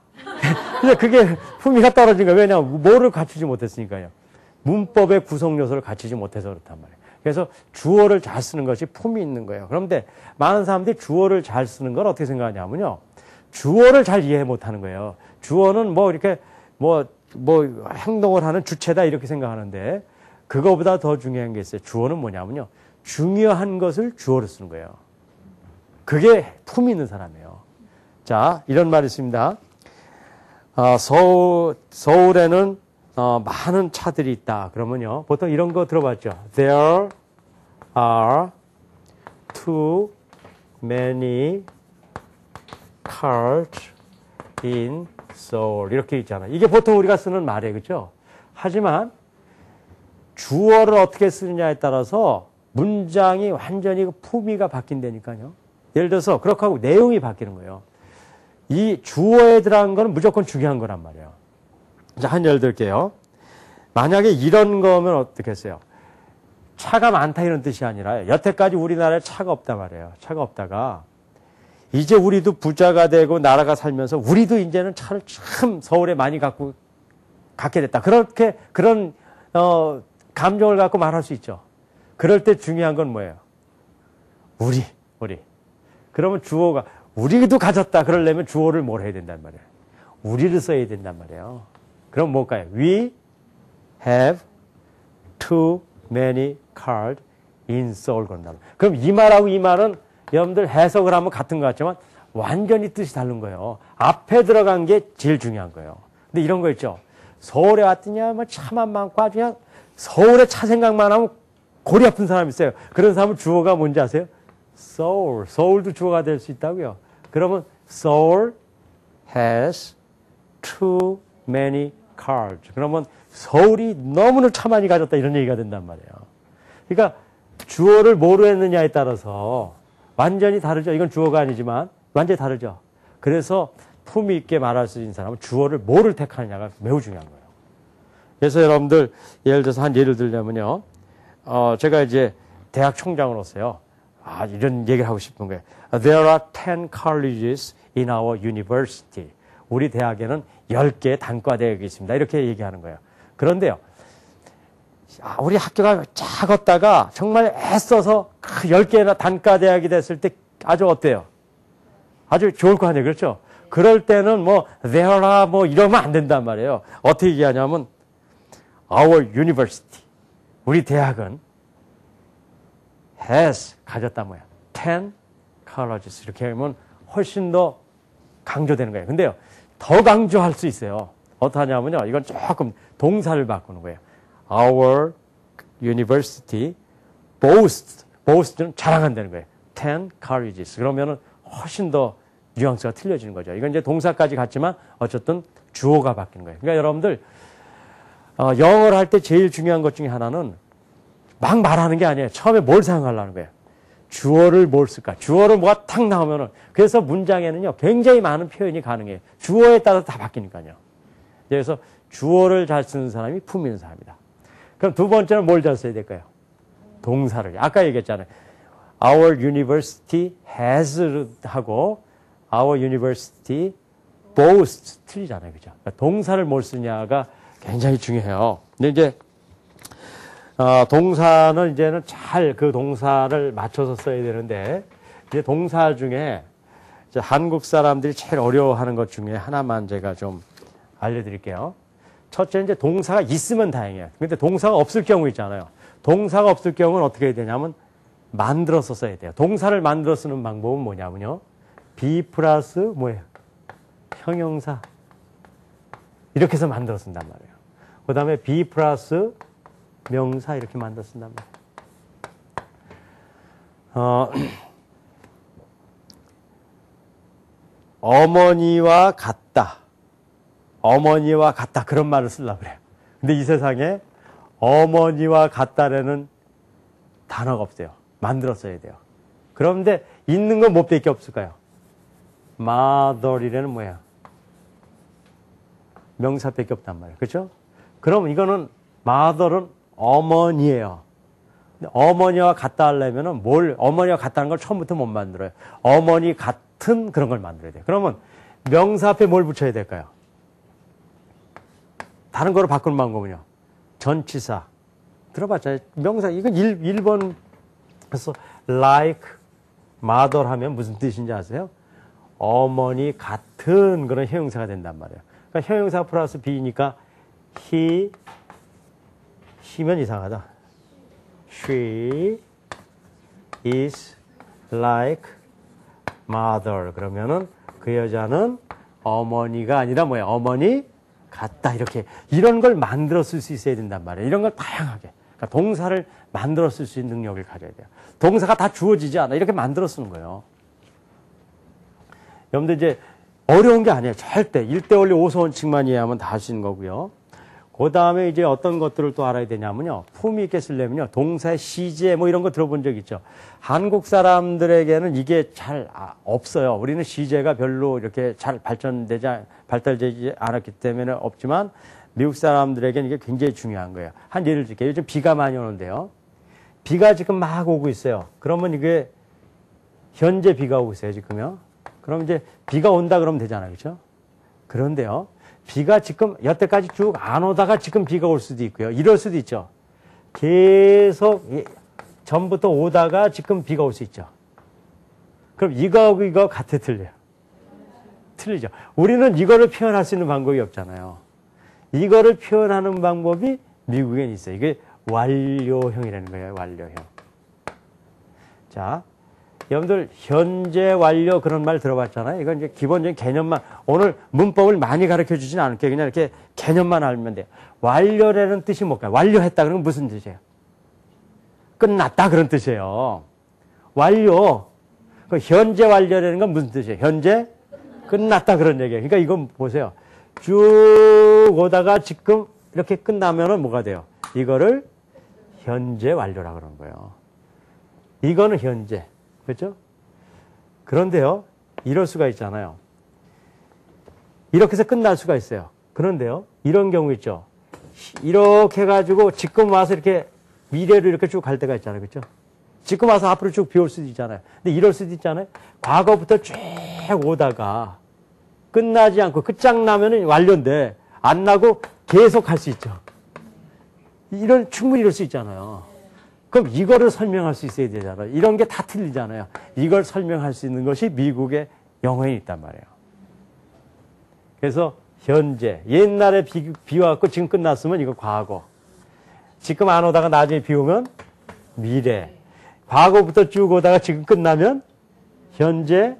근데 그게 품위가 떨어진 거예요. 왜냐하면 뭐를 갖추지 못했으니까요. 문법의 구성 요소를 갖추지 못해서 그렇단 말이에요. 그래서 주어를 잘 쓰는 것이 품이 있는 거예요. 그런데 많은 사람들이 주어를 잘 쓰는 걸 어떻게 생각하냐면요. 주어를 잘 이해 못하는 거예요. 주어는 뭐 이렇게 뭐 행동을 하는 주체다 이렇게 생각하는데 그거보다 더 중요한 게 있어요. 주어는 뭐냐면요. 중요한 것을 주어로 쓰는 거예요. 그게 품이 있는 사람이에요. 자, 이런 말이 있습니다. 서울에는 많은 차들이 있다. 그러면요. 보통 이런 거 들어봤죠. There are too many cars in Seoul. 이렇게 있잖아요. 이게 보통 우리가 쓰는 말이에요. 그렇죠? 하지만 주어를 어떻게 쓰느냐에 따라서 문장이 완전히 품위가 바뀐다니까요. 예를 들어서 그렇게 하고 내용이 바뀌는 거예요. 이 주어에 들어간 거는 무조건 중요한 거란 말이에요. 자, 한 예를 들게요. 만약에 이런 거면 어떻겠어요? 차가 많다 이런 뜻이 아니라 여태까지 우리나라에 차가 없단 말이에요. 차가 없다가 이제 우리도 부자가 되고 나라가 살면서 우리도 이제는 차를 참 서울에 많이 갖게 됐다. 그런 감정을 갖고 말할 수 있죠. 그럴 때 중요한 건 뭐예요? 우리. 그러면 주어가 우리도 가졌다. 그러려면 주어를 뭘 해야 된단 말이에요? 우리를 써야 된단 말이에요. 그럼 뭘까요? We have too many cars in Seoul. 그럼 이 말하고 이 말은 여러분들 해석을 하면 같은 것 같지만 완전히 뜻이 다른 거예요. 앞에 들어간 게 제일 중요한 거예요. 근데 이런 거 있죠. 서울에 왔더니 뭐 차만 많고 아주 그냥 서울에 차 생각만 하면 골이 아픈 사람 있어요. 그런 사람은 주어가 뭔지 아세요? Seoul. 서울도 주어가 될 수 있다고요. 그러면 Seoul has too many cars. 그러면 서울이 너무나 차 많이 가졌다 이런 얘기가 된단 말이에요. 그러니까 주어를 뭐로 했느냐에 따라서 완전히 다르죠. 이건 주어가 아니지만 완전히 다르죠. 그래서 품위 있게 말할 수 있는 사람은 주어를 뭐를 택하느냐가 매우 중요한 거예요. 그래서 여러분들 예를 들어서 한 예를 들자면요. 제가 이제 대학 총장으로서요. 이런 얘기를 하고 싶은 거예요. There are 10 colleges in our university. 우리 대학에는 10개의 단과대학이 있습니다. 이렇게 얘기하는 거예요. 그런데요. 우리 학교가 작았다가 정말 애써서 10개나 단과대학이 됐을 때 아주 어때요? 아주 좋을 거 아니에요. 그렇죠? 그럴 때는 there are 이러면 안 된단 말이에요. 어떻게 얘기하냐면 Our university. 우리 대학은 has 가졌다 뭐야. 10 colleges. 이렇게 하면 훨씬 더 강조되는 거예요. 근데요. 더 강조할 수 있어요. 어떻게 하냐면요. 이건 조금 동사를 바꾸는 거예요. Our university boast는 자랑한다는 거예요. 10 colleges. 그러면은 훨씬 더 뉘앙스가 틀려지는 거죠. 이건 이제 동사까지 같지만 어쨌든 주어가 바뀌는 거예요. 그러니까 여러분들 영어를 할 때 제일 중요한 것 중에 하나는 막 말하는 게 아니에요. 처음에 뭘 생각하려는 거예요. 주어를 뭘 쓸까? 주어를 뭐가 탁 나오면은 그래서 문장에는요 굉장히 많은 표현이 가능해요. 주어에 따라서 다 바뀌니까요. 그래서 주어를 잘 쓰는 사람이 품이 있는 사람이다. 그럼 두 번째는 뭘 잘 써야 될까요? 동사를. 아까 얘기했잖아요. Our university has 하고 Our university boasts 틀리잖아요. 그죠? 그러니까 동사를 뭘 쓰냐가 굉장히 중요해요. 근데 이제 동사는 이제는 잘 그 동사를 맞춰서 써야 되는데 이제 동사 중에 이제 한국 사람들이 제일 어려워하는 것 중에 하나만 제가 좀 알려드릴게요. 첫째 이제 동사가 있으면 다행이에요. 근데 동사가 없을 경우 있잖아요. 동사가 없을 경우는 어떻게 해야 되냐면 만들어서 써야 돼요. 동사를 만들어 쓰는 방법은 뭐냐면요. be 플러스 뭐예요? 형용사. 이렇게 해서 만들어 쓴단 말이에요. 그 다음에 be 플러스 명사 이렇게 만들어 쓴단 말이에요. 어머니와 같다. 어머니와 같다 그런 말을 쓰려고 그래요. 근데 이 세상에 어머니와 같다라는 단어가 없어요. 만들었어야 돼요. 그런데 있는 건 뭐 밖에 없을까요? mother이라는 뭐야? 명사밖에 없단 말이에요. 그렇죠? 그럼 이거는 mother은 어머니예요. 근데 어머니와 같다 하려면은 어머니와 같다는 걸 처음부터 못 만들어요. 어머니 같은 그런 걸 만들어야 돼요. 그러면 명사 앞에 뭘 붙여야 될까요? 다른 거로 바꾸는 방법은요. 전치사. 들어봤잖아요. 명사, 이건 1번에서 like, mother 하면 무슨 뜻인지 아세요? 어머니 같은 그런 형용사가 된단 말이에요. 그러니까 형용사 플러스 be니까 he면 이상하다. She is like mother. 그러면은 그 여자는 어머니가 아니라 뭐야? 어머니 같다. 이렇게 이런 걸 만들어 쓸 수 있어야 된단 말이에요. 이런 걸 다양하게. 그러니까 동사를 만들어 쓸 수 있는 능력을 가져야 돼요. 동사가 다 주어지지 않아. 이렇게 만들어 쓰는 거예요. 여러분들 이제 어려운 게 아니에요. 절대. 1대 원리 5서 원칙만 이해하면 다 할 수 있는 거고요. 그 다음에 이제 어떤 것들을 또 알아야 되냐면요. 품위 있게 쓰려면요. 동사의 시제 뭐 이런 거 들어본 적 있죠. 한국 사람들에게는 이게 잘 없어요. 우리는 시제가 별로 이렇게 잘 발달되지 않았기 때문에 없지만 미국 사람들에게는 이게 굉장히 중요한 거예요. 한 예를 들게요. 요즘 비가 많이 오는데요. 비가 지금 막 오고 있어요. 그러면 이게 현재 비가 오고 있어요. 지금요. 그럼 이제 비가 온다 그러면 되잖아요. 그렇죠? 그런데요. 비가 지금 여태까지 쭉 안 오다가 지금 비가 올 수도 있고요. 이럴 수도 있죠. 계속 전부터 오다가 지금 비가 올 수 있죠. 그럼 이거하고 이거 같아 틀려요? 틀리죠. 우리는 이거를 표현할 수 있는 방법이 없잖아요. 이거를 표현하는 방법이 미국엔 있어요. 이게 완료형이라는 거예요. 완료형. 자, 여러분들 현재 완료 그런 말 들어봤잖아요. 이건 이제 기본적인 개념만 오늘 문법을 많이 가르쳐 주진 않을게요. 그냥 이렇게 개념만 알면 돼요. 완료라는 뜻이 뭘까요? 완료했다 그러면 무슨 뜻이에요? 끝났다 그런 뜻이에요. 완료. 그 현재 완료라는 건 무슨 뜻이에요? 현재 끝났다 그런 얘기예요. 그러니까 이건 보세요. 쭉 오다가 지금 이렇게 끝나면은 뭐가 돼요? 이거를 현재 완료라 그러는 거예요. 이거는 현재. 그렇죠? 그런데요, 이럴 수가 있잖아요. 이렇게 해서 끝날 수가 있어요. 그런데요, 이런 경우 있죠. 이렇게 해가지고 지금 와서 이렇게 미래로 이렇게 쭉 갈 때가 있잖아요. 그렇죠? 지금 와서 앞으로 쭉 비올 수도 있잖아요. 근데 이럴 수도 있잖아요. 과거부터 쭉 오다가 끝나지 않고 끝장나면은 완료인데 안 나고 계속 갈 수 있죠. 충분히 이럴 수 있잖아요. 그럼 이거를 설명할 수 있어야 되잖아요. 이런 게 다 틀리잖아요. 이걸 설명할 수 있는 것이 미국의 영어에 있단 말이에요. 그래서 현재, 옛날에 비 와갖고 지금 끝났으면 이거 과거. 지금 안 오다가 나중에 비 오면 미래. 과거부터 쭉 오다가 지금 끝나면 현재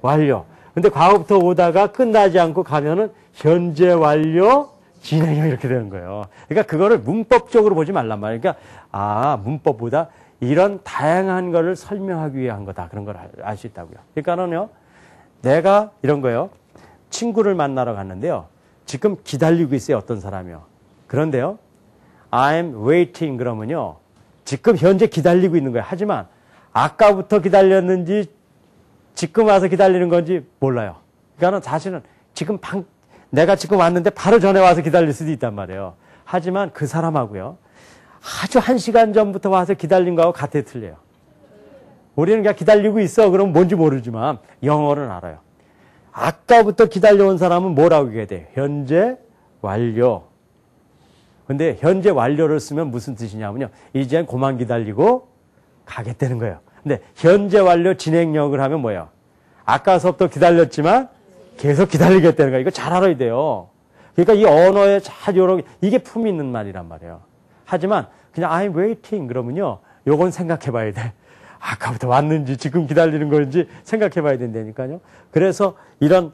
완료. 근데 과거부터 오다가 끝나지 않고 가면은 현재 완료 진행형 이렇게 되는 거예요. 그러니까 그거를 문법적으로 보지 말란 말이에요. 그러니까 문법보다 이런 다양한 거를 설명하기 위한 거다. 그런 걸 알 수 있다고요. 그러니까는요. 내가 이런 거요. 친구를 만나러 갔는데요. 지금 기다리고 있어요. 어떤 사람이요. 그런데요. I'm waiting 그러면요. 지금 현재 기다리고 있는 거예요. 하지만 아까부터 기다렸는지 지금 와서 기다리는 건지 몰라요. 그러니까 사실은 내가 지금 왔는데 바로 전에 와서 기다릴 수도 있단 말이에요. 하지만 그 사람하고요. 아주 1시간 전부터 와서 기다린 거하고 같아 틀려요. 우리는 그냥 기다리고 있어. 그럼 뭔지 모르지만 영어는 알아요. 아까부터 기다려온 사람은 뭐라고 얘기해야 돼요? 현재 완료. 근데 현재 완료를 쓰면 무슨 뜻이냐면요. 이젠 그만 기다리고 가겠다는 거예요. 근데 현재 완료 진행력을 하면 뭐예요? 아까서부터 기다렸지만 계속 기다리겠다는 거예요. 이거 잘 알아야 돼요. 그러니까 이 언어에 잘 이게 품이 있는 말이란 말이에요. 하지만 그냥 I'm waiting 그러면요. 요건 생각해 봐야 돼. 아까부터 왔는지 지금 기다리는 건지 생각해 봐야 된다니까요. 그래서 이런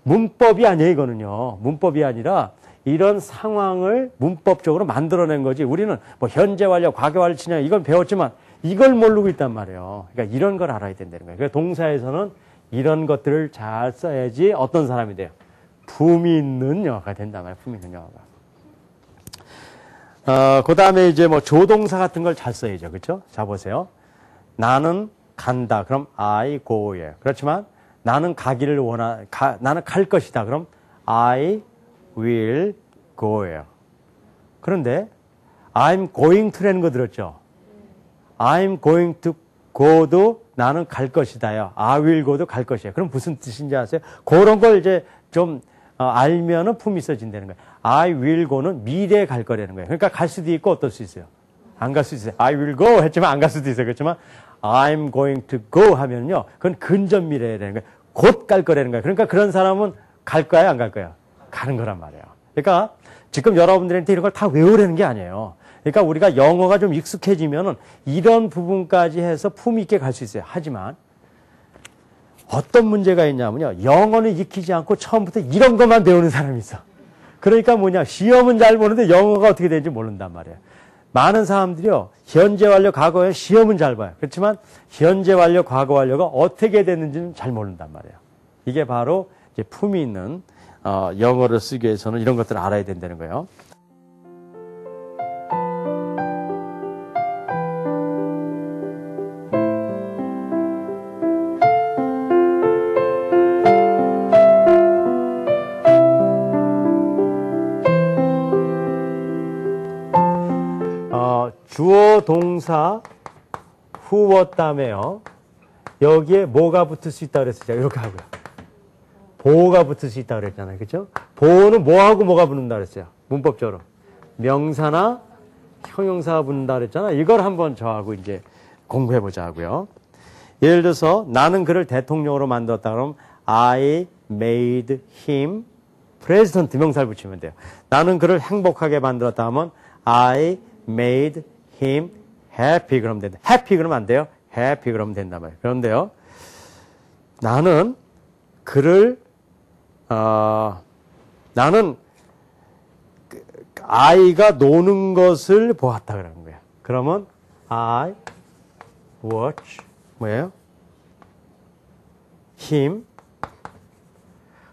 문법이 아니에요. 이거는요. 문법이 아니라 이런 상황을 문법적으로 만들어낸 거지. 우리는 뭐 현재 완료, 과거 완료, 진행 이건 배웠지만 이걸 모르고 있단 말이에요. 그러니까 이런 걸 알아야 된다는 거예요. 그래서 동사에서는 이런 것들을 잘 써야지 어떤 사람이 돼요? 품이 있는 영어가 된단 말이에요. 품이 있는 영어가. 그 다음에 이제 뭐 조동사 같은 걸 잘 써야죠. 그렇죠? 자, 보세요. 나는 간다. 그럼 I go예요. 그렇지만 나는 가기를 나는 갈 것이다. 그럼 I will go예요. 그런데 I'm going to라는 거 들었죠? I'm going to go도 나는 갈 것이다요. I will go도 갈 것이에요. 그럼 무슨 뜻인지 아세요? 그런 걸 이제 좀 알면은 품이 있어진다는 거예요. I will go는 미래에 갈 거라는 거예요. 그러니까 갈 수도 있고 어떨 수 있어요? 안 갈 수도 있어요. I will go 했지만 안 갈 수도 있어요. 그렇지만 I'm going to go 하면요. 그건 근접 미래라는 거예요. 곧 갈 거라는 거예요. 그러니까 그런 사람은 갈 거야, 안 갈 거야? 가는 거란 말이에요. 그러니까 지금 여러분들한테 이런 걸 다 외우라는 게 아니에요. 그러니까 우리가 영어가 좀 익숙해지면은 이런 부분까지 해서 품위 있게 갈 수 있어요. 하지만 어떤 문제가 있냐면요. 영어는 익히지 않고 처음부터 이런 것만 배우는 사람이 있어. 그러니까 뭐냐. 시험은 잘 보는데 영어가 어떻게 되는지 모른단 말이에요. 많은 사람들이요. 현재 완료, 과거 완료, 시험은 잘 봐요. 그렇지만 현재 완료, 과거 완료가 어떻게 됐는지는 잘 모른단 말이에요. 이게 바로 이제 품이 있는 영어를 쓰기 위해서는 이런 것들을 알아야 된다는 거예요. 주어 동사 후웠다며요. 여기에 뭐가 붙을 수 있다고 그랬었죠. 이렇게 하고요. 보호가 붙을 수 있다고 그랬잖아요. 그렇죠? 보호는 뭐하고 뭐가 붙는다 그랬어요. 문법적으로. 명사나 형용사가 붙는다 그랬잖아요. 이걸 한번 저하고 이제 공부해 보자 하고요. 예를 들어서 나는 그를 대통령으로 만들었다 그러면 I made him president 명사를 붙이면 돼요. 나는 그를 행복하게 만들었다 하면 I made him happy 그러면 된다. happy 그러면 안 돼요. happy 그러면 된단 말이에요. 그런데요. 나는 그를 나는 아이가 노는 것을 보았다 그러는 거예요. 그러면 I watch 뭐예요? him.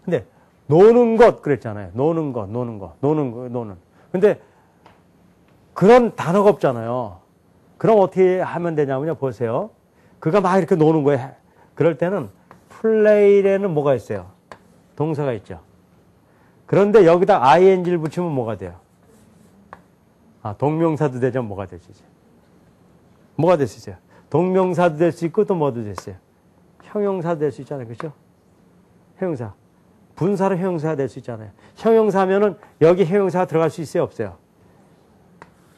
근데 노는 것 그랬잖아요. 노는 것. 근데 그런 단어가 없잖아요. 그럼 어떻게 하면 되냐면요. 보세요. 그가 막 이렇게 노는 거예요. 그럴 때는 play에는 뭐가 있어요? 동사가 있죠. 그런데 여기다 ing를 붙이면 뭐가 돼요? 동명사도 되죠. 뭐가 될 수 있어요? 뭐가 될 수 있어요? 동명사도 될 수 있고 또 뭐도 될 수 있어요? 형용사도 될 수 있잖아요. 그렇죠? 형용사. 분사로 형용사가 될 수 있잖아요. 형용사면은 여기 형용사가 들어갈 수 있어요? 없어요?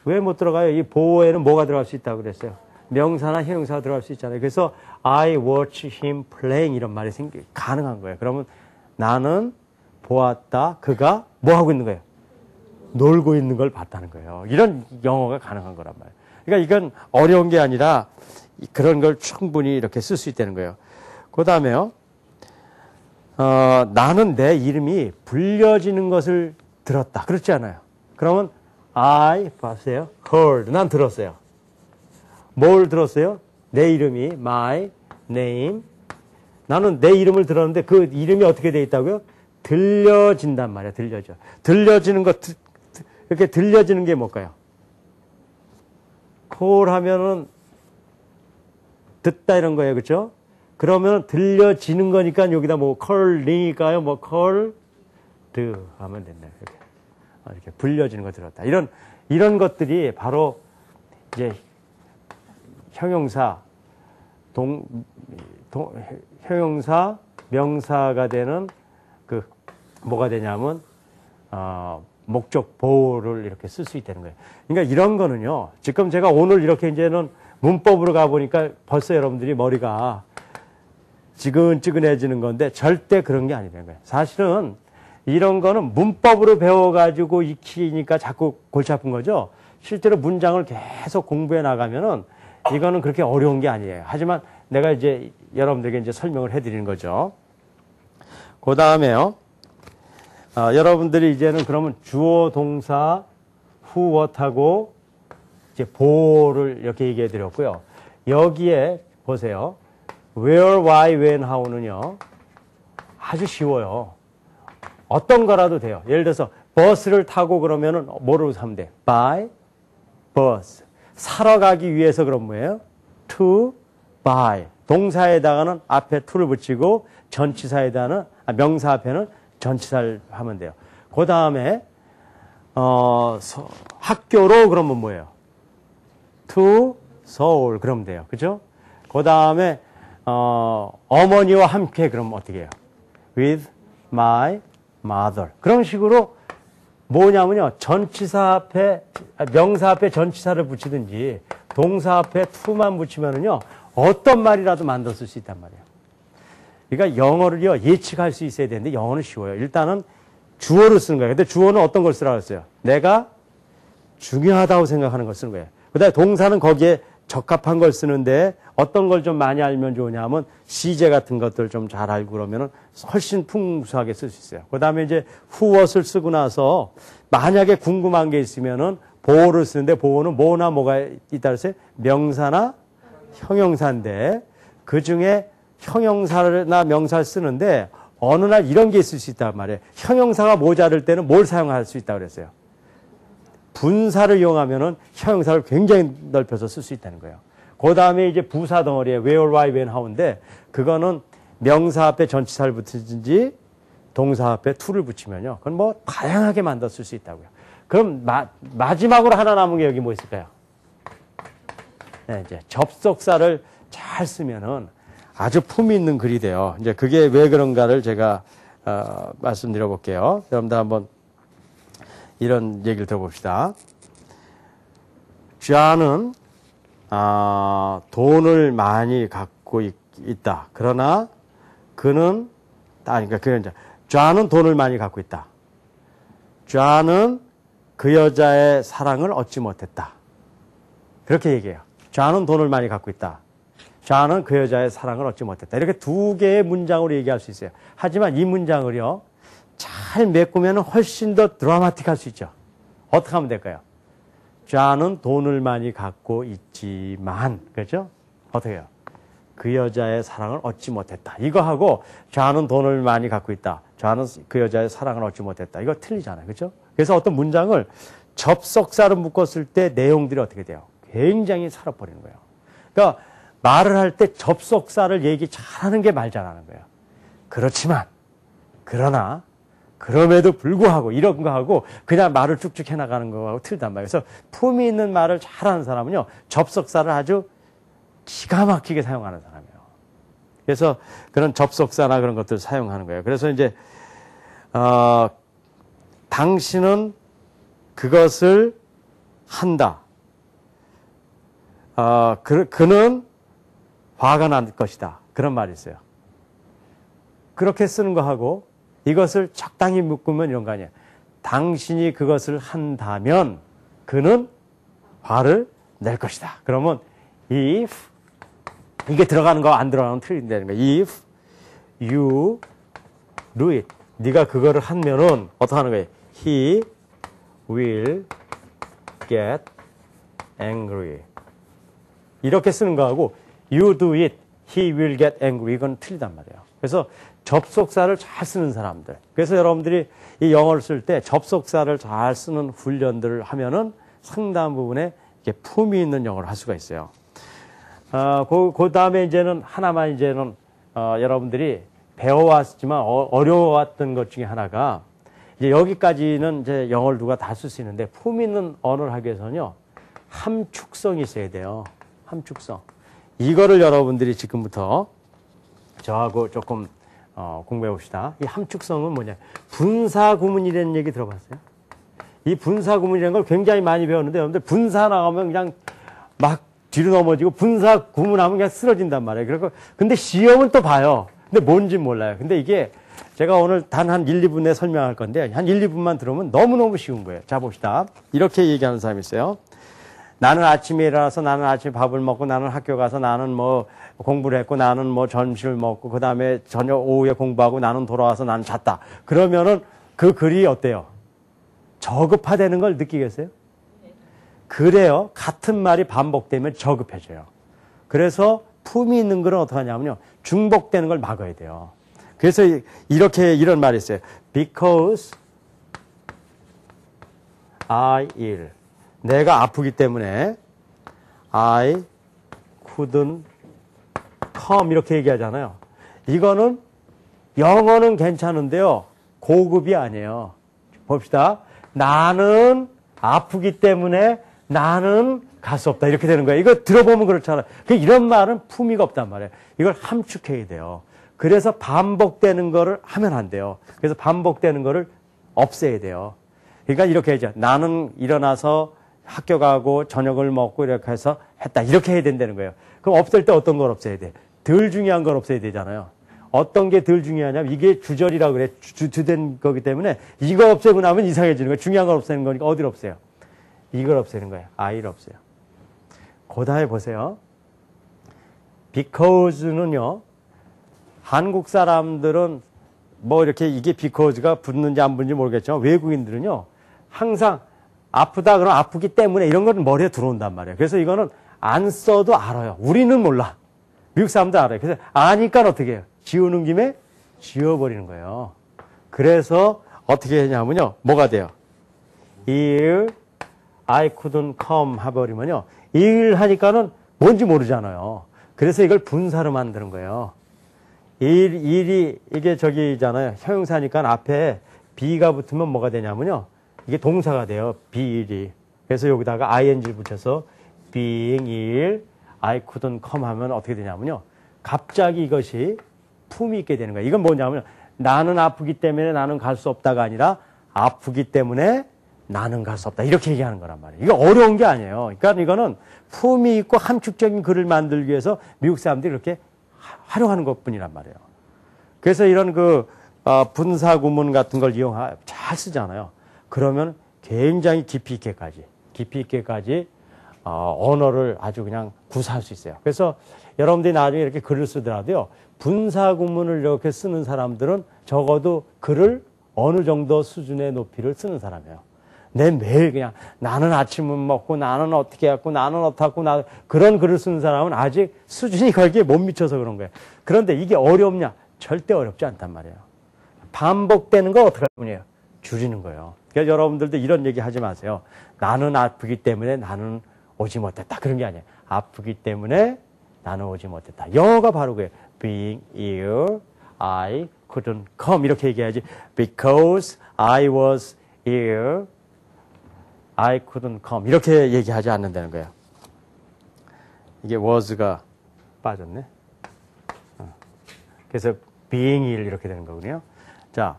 왜 못 들어가요? 이 보호에는 뭐가 들어갈 수 있다고 그랬어요? 명사나 형용사가 들어갈 수 있잖아요. 그래서 I watch him playing 이런 말이 가능한 거예요. 그러면 나는 보았다. 그가 뭐 하고 있는 거예요? 놀고 있는 걸 봤다는 거예요. 이런 영어가 가능한 거란 말이에요. 그러니까 이건 어려운 게 아니라 그런 걸 충분히 이렇게 쓸 수 있다는 거예요. 그 다음에요. 나는 내 이름이 불려지는 것을 들었다. 그렇지 않아요? 그러면 I 봤어요. heard. 난 들었어요. 뭘 들었어요? 내 이름이 my name. 나는 내 이름을 들었는데 그 이름이 어떻게 돼 있다고요? 들려진단 말이야. 들려져. 들려지는 것 이렇게 들려지는 게 뭘까요? call 하면은 듣다 이런 거예요. 그렇죠? 그러면 들려지는 거니까 여기다 뭐 call이니까요. 뭐 call 하면 된다. 이렇게 불려지는 거 들었다. 이런 것들이 바로 이제 형용사, 형용사, 명사가 되는 뭐가 되냐면, 목적 보호를 이렇게 쓸 수 있다는 거예요. 그러니까 이런 거는요, 지금 제가 오늘 이렇게 이제는 문법으로 가보니까 벌써 여러분들이 머리가 지근지근해지는 건데 절대 그런 게 아니라는 거예요. 사실은 이런 거는 문법으로 배워가지고 익히니까 자꾸 골치 아픈 거죠. 실제로 문장을 계속 공부해 나가면은 이거는 그렇게 어려운 게 아니에요. 하지만 내가 이제 여러분들에게 이제 설명을 해드리는 거죠. 그 다음에요. 여러분들이 이제는 그러면 주어 동사 who what하고 이제 보호를 이렇게 얘기해 드렸고요. 여기에 보세요. where, why, when, how는요. 아주 쉬워요. 어떤 거라도 돼요. 예를 들어서 버스를 타고 그러면은 뭐로 사면 돼? buy bus. 사러 가기 위해서 그런 뭐예요? to buy. 동사에다가는 앞에 to를 붙이고 전치사에다가는 명사 앞에는 전치사를 하면 돼요. 그 다음에 학교로 그러면 뭐예요? to 서울 그러면 돼요. 그죠? 그 다음에 어머니와 함께 그러면 어떻게 해요? with my mother. 그런 식으로 뭐냐면요. 전치사 앞에 명사 앞에 전치사를 붙이든지 동사 앞에 to만 붙이면은요. 어떤 말이라도 만들어 쓸 수 있단 말이에요. 그러니까 영어를요. 예측할 수 있어야 되는데 영어는 쉬워요. 일단은 주어를 쓰는 거예요. 근데 주어는 어떤 걸 쓰라고 했어요? 내가 중요하다고 생각하는 걸 쓰는 거예요. 그다음에 동사는 거기에 적합한 걸 쓰는데 어떤 걸 좀 많이 알면 좋으냐 하면 시제 같은 것들 좀 잘 알고 그러면은 훨씬 풍부하게 쓸 수 있어요. 그다음에 이제 what을 쓰고 나서 만약에 궁금한 게 있으면은 보호를 쓰는데 보호는 뭐나 뭐가 있다 그랬어요? 명사나 형용사인데 그 중에 형용사나 명사를 쓰는데 어느 날 이런 게 있을 수 있단 말이에요. 형용사가 모자랄 때는 뭘 사용할 수 있다고 그랬어요? 분사를 이용하면은 형용사를 굉장히 넓혀서 쓸 수 있다는 거예요. 그 다음에 이제 부사 덩어리에 where, why, when, how인데 그거는 명사 앞에 전치사를 붙이든지 동사 앞에 to를 붙이면요. 그건 뭐 다양하게 만들어 쓸 수 있다고요. 그럼 마지막으로 하나 남은 게 여기 뭐 있을까요? 네, 이제 접속사를 잘 쓰면은 아주 품이 있는 글이 돼요. 이제 그게 왜 그런가를 제가 말씀드려 볼게요. 여러분들 한번 이런 얘기를 들어봅시다. 쥐아는 돈을 많이 갖고 있다. 그러나 그는 그러니까 쥐아는 돈을 많이 갖고 있다. 쥐아는 그 여자의 사랑을 얻지 못했다. 그렇게 얘기해요. 쥐아는 돈을 많이 갖고 있다. 쥐아는 그 여자의 사랑을 얻지 못했다. 이렇게 두 개의 문장으로 얘기할 수 있어요. 하지만 이 문장을요. 잘 메꾸면 훨씬 더 드라마틱할 수 있죠. 어떻게 하면 될까요? 쥐아는 돈을 많이 갖고 있지만, 그렇죠? 어떻게 해요? 그 여자의 사랑을 얻지 못했다. 이거 하고 쥐아는 돈을 많이 갖고 있다. 쥐아는 그 여자의 사랑을 얻지 못했다. 이거 틀리잖아요. 그렇죠? 그래서 어떤 문장을 접속사를 묶었을 때 내용들이 어떻게 돼요? 굉장히 살아버리는 거예요. 그러니까 말을 할 때 접속사를 얘기 잘하는 게 말 잘하는 거예요. 그렇지만, 그러나, 그럼에도 불구하고 이런 거 하고 그냥 말을 쭉쭉 해나가는 거하고 틀리단 말이에요. 그래서 품이 있는 말을 잘하는 사람은요. 접속사를 아주 기가 막히게 사용하는 사람이에요. 그래서 그런 접속사나 그런 것들을 사용하는 거예요. 그래서 이제 당신은 그것을 한다. 그는 화가 날 것이다. 그런 말이 있어요. 그렇게 쓰는 거 하고 이것을 적당히 묶으면 이런 거 아니에요. 당신이 그것을 한다면 그는 화를 낼 것이다. 그러면 if 이게 들어가는 거 안 들어가는 틀린다는 거예요. If you do it. 네가 그거를 하면은 어떻게 하는 거예요? He will get angry. 이렇게 쓰는 거하고 you do it, he will get angry. 이건 틀리단 말이에요. 그래서 접속사를 잘 쓰는 사람들. 그래서 여러분들이 이 영어를 쓸 때 접속사를 잘 쓰는 훈련들을 하면은 상당 부분에 이렇게 품이 있는 영어를 할 수가 있어요. 그 다음에 이제는 하나만 이제는 여러분들이 배워왔지만 어려웠던 것 중에 하나가 이제 여기까지는 이제 영어를 누가 다 쓸 수 있는데 품 있는 언어를 하기 위해서는요 함축성이 있어야 돼요. 함축성. 이거를 여러분들이 지금부터 저하고 조금 공부해 봅시다. 이 함축성은 뭐냐? 분사구문이라는 얘기 들어봤어요? 이 분사구문이라는 걸 굉장히 많이 배웠는데 여러분들 분사 나가면 그냥 막 뒤로 넘어지고 분사구문하면 그냥 쓰러진단 말이에요. 그리고 근데 시험은 또 봐요. 근데 뭔지 몰라요. 근데 이게 제가 오늘 단 한 1, 2분에 설명할 건데 한 1, 2분만 들으면 너무너무 쉬운 거예요. 자 봅시다. 이렇게 얘기하는 사람이 있어요. 나는 아침에 일어나서 나는 아침에 밥을 먹고 나는 학교 가서 나는 뭐 공부를 했고 나는 뭐 점심을 먹고 그 다음에 저녁 오후에 공부하고 나는 돌아와서 나는 잤다. 그러면은 그 글이 어때요? 저급화되는 걸 느끼겠어요? 그래요. 같은 말이 반복되면 저급해져요. 그래서 품이 있는 글은 어떻게 하냐면요. 중복되는 걸 막아야 돼요. 그래서 이런 말이 있어요. Because I ill. 내가 아프기 때문에 I couldn't come 이렇게 얘기하잖아요. 이거는 영어는 괜찮은데요. 고급이 아니에요. 봅시다. 나는 아프기 때문에 나는 갈 수 없다. 이렇게 되는 거예요. 이거 들어보면 그렇잖아요. 이런 말은 품위가 없단 말이에요. 이걸 함축해야 돼요. 그래서 반복되는 거를 하면 안 돼요. 그래서 반복되는 거를 없애야 돼요. 그러니까 이렇게 하죠. 나는 일어나서 학교 가고 저녁을 먹고 이렇게 해서 했다. 이렇게 해야 된다는 거예요. 그럼 없앨 때 어떤 걸 없애야 돼? 덜 중요한 걸 없애야 되잖아요. 어떤 게 덜 중요하냐면 이게 주절이라고 그래. 주된 거기 때문에 이거 없애고 나면 이상해지는 거예요. 중요한 걸 없애는 거니까 어디를 없애요? 이걸 없애는 거예요. I를 없애요. 그 다음에 보세요. Because는요. 한국 사람들은 뭐 이렇게 이게 because가 붙는지 안 붙는지 모르겠지만 외국인들은요. 항상 아프다 그러면 아프기 때문에 이런 거는 머리에 들어온단 말이에요. 그래서 이거는 안 써도 알아요. 우리는 몰라. 미국 사람도 알아요. 그래서 아니까 어떻게 해요? 지우는 김에 지워버리는 거예요. 그래서 어떻게 하냐면요. 뭐가 돼요? Ill, I couldn't come 해버리면요. Ill 하니까는 뭔지 모르잖아요. 그래서 이걸 분사로 만드는 거예요. 일이 이게 저기잖아요. 형용사니까 앞에 be가 붙으면 뭐가 되냐면요. 이게 동사가 돼요. be ill이. 그래서 여기다가 ing를 붙여서 being ill, I couldn't come 하면 어떻게 되냐면요. 갑자기 이것이 품이 있게 되는 거예요. 이건 뭐냐면 나는 아프기 때문에 나는 갈 수 없다가 아니라 아프기 때문에 나는 갈 수 없다. 이렇게 얘기하는 거란 말이에요. 이거 어려운 게 아니에요. 그러니까 이거는 품이 있고 함축적인 글을 만들기 위해서 미국 사람들이 그렇게 활용하는 것뿐이란 말이에요. 그래서 이런 분사 구문 같은 걸 잘 쓰잖아요. 그러면 굉장히 깊이 있게까지 언어를 아주 그냥 구사할 수 있어요. 그래서 여러분들이 나중에 이렇게 글을 쓰더라도요. 분사 구문을 이렇게 쓰는 사람들은 적어도 글을 어느 정도 수준의 높이를 쓰는 사람이에요. 내 매일 그냥 나는 아침은 먹고 나는 어떻게 했고 나는 어떻고 그런 글을 쓰는 사람은 아직 수준이 거기에 못 미쳐서 그런 거예요. 그런데 이게 어렵냐? 절대 어렵지 않단 말이에요. 반복되는 거 어떻게 하면 줄이는 거예요. 그러니까 여러분들도 이런 얘기 하지 마세요. 나는 아프기 때문에 나는 오지 못했다. 그런 게 아니에요. 아프기 때문에 나는 오지 못했다. 영어가 바로 그래요. Being ill, I couldn't come. 이렇게 얘기해야지. Because I was ill, I couldn't come. 이렇게 얘기하지 않는다는 거예요. 이게 was가 빠졌네. 그래서 being ill 이렇게 되는 거군요. 자,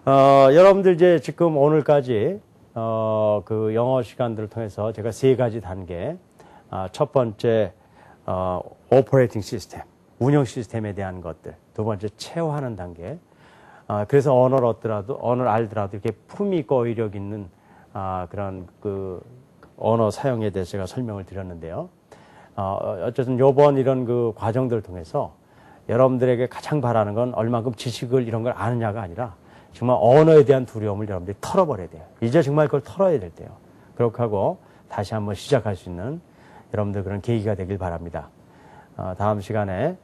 여러분들 이제 지금 오늘까지 그 영어 시간들을 통해서 제가 3가지 단계, 첫 번째 오퍼레이팅 시스템, 운영 시스템에 대한 것들, 두 번째 체화하는 단계. 그래서 언어를 알더라도 이렇게 품이 있고 어휘력 있는 그런 그 언어 사용에 대해서 제가 설명을 드렸는데요. 어쨌든 요번 이런 그 과정들을 통해서 여러분들에게 가장 바라는 건 얼마큼 지식을 이런 걸 아느냐가 아니라 정말 언어에 대한 두려움을 여러분들이 털어버려야 돼요. 이제 정말 그걸 털어야 될 때요. 그렇게 하고 다시 한번 시작할 수 있는 여러분들 그런 계기가 되길 바랍니다. 다음 시간에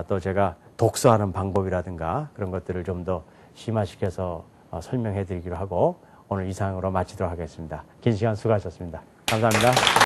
또 제가 독서하는 방법이라든가 그런 것들을 좀 더 심화시켜서 설명해 드리기로 하고 오늘 이상으로 마치도록 하겠습니다. 긴 시간 수고하셨습니다. 감사합니다.